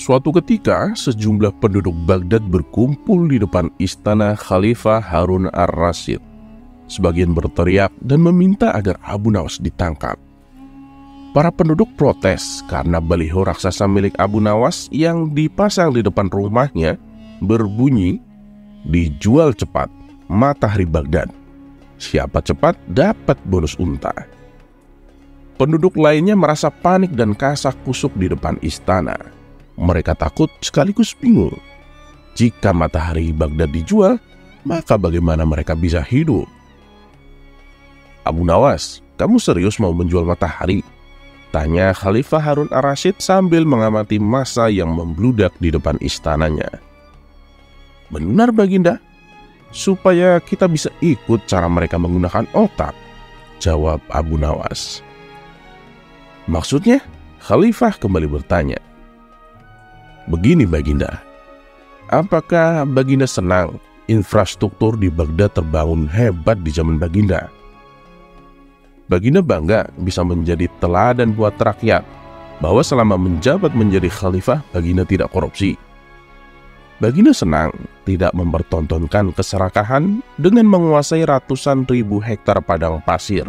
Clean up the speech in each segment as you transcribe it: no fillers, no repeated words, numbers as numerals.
Suatu ketika, sejumlah penduduk Baghdad berkumpul di depan istana Khalifah Harun ar-Rasyid. Sebagian berteriak dan meminta agar Abu Nawas ditangkap. Para penduduk protes karena baliho raksasa milik Abu Nawas yang dipasang di depan rumahnya berbunyi, "Dijual cepat, matahari Baghdad. Siapa cepat dapat bonus unta." Penduduk lainnya merasa panik dan kasak kusuk di depan istana. Mereka takut sekaligus bingung. Jika matahari Baghdad dijual, maka bagaimana mereka bisa hidup? "Abu Nawas, kamu serius mau menjual matahari?" tanya Khalifah Harun ar-Rasyid sambil mengamati massa yang membludak di depan istananya. "Benar Baginda, supaya kita bisa ikut cara mereka menggunakan otak," jawab Abu Nawas. "Maksudnya?" Khalifah kembali bertanya. "Begini Baginda, apakah Baginda senang infrastruktur di Baghdad terbangun hebat di zaman Baginda? Baginda bangga bisa menjadi teladan buat rakyat bahwa selama menjabat menjadi khalifah Baginda tidak korupsi. Baginda senang tidak mempertontonkan keserakahan dengan menguasai ratusan ribu hektar padang pasir.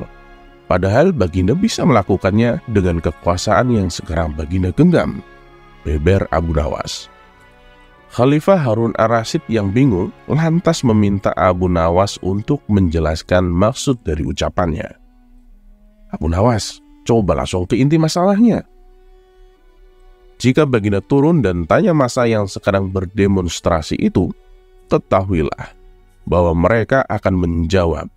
Padahal Baginda bisa melakukannya dengan kekuasaan yang sekarang Baginda genggam," beber Abu Nawas. Khalifah Harun ar-Rasyid yang bingung lantas meminta Abu Nawas untuk menjelaskan maksud dari ucapannya. "Abu Nawas, coba langsung ke inti masalahnya. Jika Baginda turun dan tanya massa yang sekarang berdemonstrasi itu, ketahuilah bahwa mereka akan menjawab,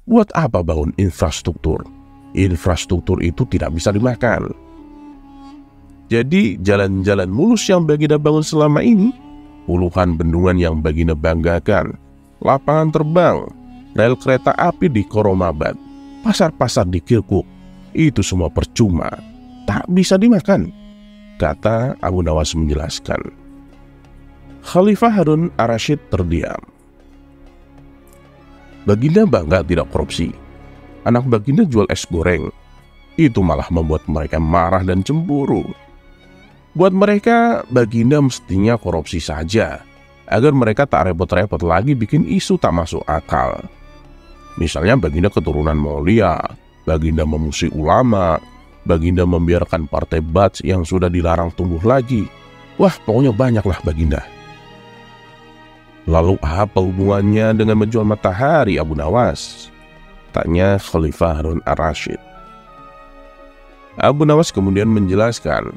'Buat apa bangun infrastruktur? Infrastruktur itu tidak bisa dimakan.' Jadi jalan-jalan mulus yang Baginda bangun selama ini, puluhan bendungan yang Baginda banggakan, lapangan terbang, rel kereta api di Koromabad, pasar-pasar di Kirkuk, itu semua percuma, tak bisa dimakan," kata Abu Nawas menjelaskan. Khalifah Harun ar-Rasyid terdiam. Baginda bangga tidak korupsi. Anak Baginda jual es goreng. Itu malah membuat mereka marah dan cemburu. Buat mereka, Baginda mestinya korupsi saja, agar mereka tak repot-repot lagi bikin isu tak masuk akal. Misalnya Baginda keturunan mulia, Baginda memusuhi ulama, Baginda membiarkan partai Bats yang sudah dilarang tumbuh lagi. Wah, pokoknya banyaklah Baginda. "Lalu apa hubungannya dengan menjual matahari Abu Nawas?" tanya Khalifah Harun ar-Rasyid. Abu Nawas kemudian menjelaskan,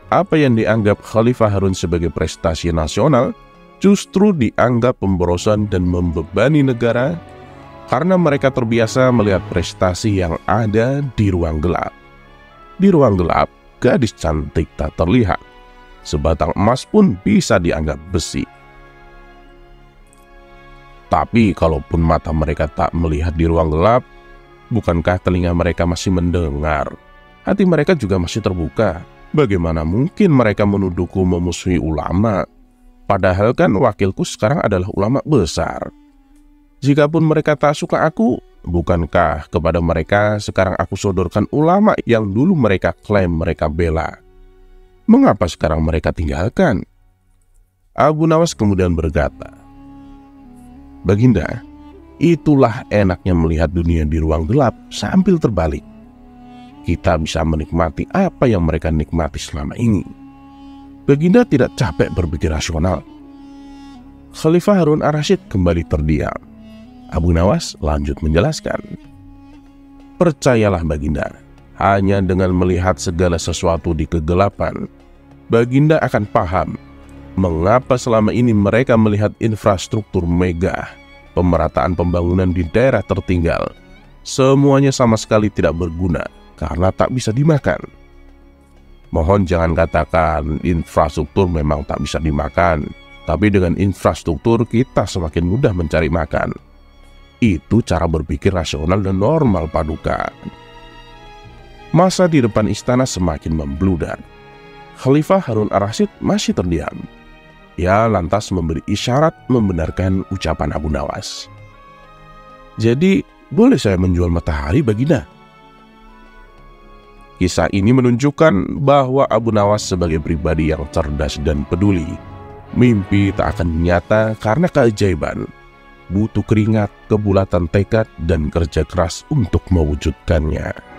apa yang dianggap Khalifah Harun sebagai prestasi nasional justru dianggap pemborosan dan membebani negara karena mereka terbiasa melihat prestasi yang ada di ruang gelap. Di ruang gelap, gadis cantik tak terlihat. Sebatang emas pun bisa dianggap besi. Tapi kalaupun mata mereka tak melihat di ruang gelap, bukankah telinga mereka masih mendengar? Hati mereka juga masih terbuka. Bagaimana mungkin mereka menuduhku memusuhi ulama? Padahal kan wakilku sekarang adalah ulama besar. Jikapun mereka tak suka aku, bukankah kepada mereka sekarang aku sodorkan ulama yang dulu mereka klaim mereka bela? Mengapa sekarang mereka tinggalkan?" Abu Nawas kemudian berkata, "Baginda, itulah enaknya melihat dunia di ruang gelap sambil terbalik. Kita bisa menikmati apa yang mereka nikmati selama ini. Baginda tidak capek berpikir rasional." Khalifah Harun ar-Rasyid kembali terdiam. Abu Nawas lanjut menjelaskan, "Percayalah Baginda, hanya dengan melihat segala sesuatu di kegelapan, Baginda akan paham mengapa selama ini mereka melihat infrastruktur megah, pemerataan pembangunan di daerah tertinggal, semuanya sama sekali tidak berguna karena tak bisa dimakan. Mohon jangan katakan infrastruktur memang tak bisa dimakan, tapi dengan infrastruktur kita semakin mudah mencari makan. Itu cara berpikir rasional dan normal Paduka." Masa di depan istana semakin membludak. Khalifah Harun ar-Rasyid masih terdiam. Ia lantas memberi isyarat membenarkan ucapan Abu Nawas. "Jadi boleh saya menjual matahari Baginda?" Kisah ini menunjukkan bahwa Abu Nawas sebagai pribadi yang cerdas dan peduli. Mimpi tak akan nyata karena keajaiban. Butuh keringat, kebulatan tekad, dan kerja keras untuk mewujudkannya.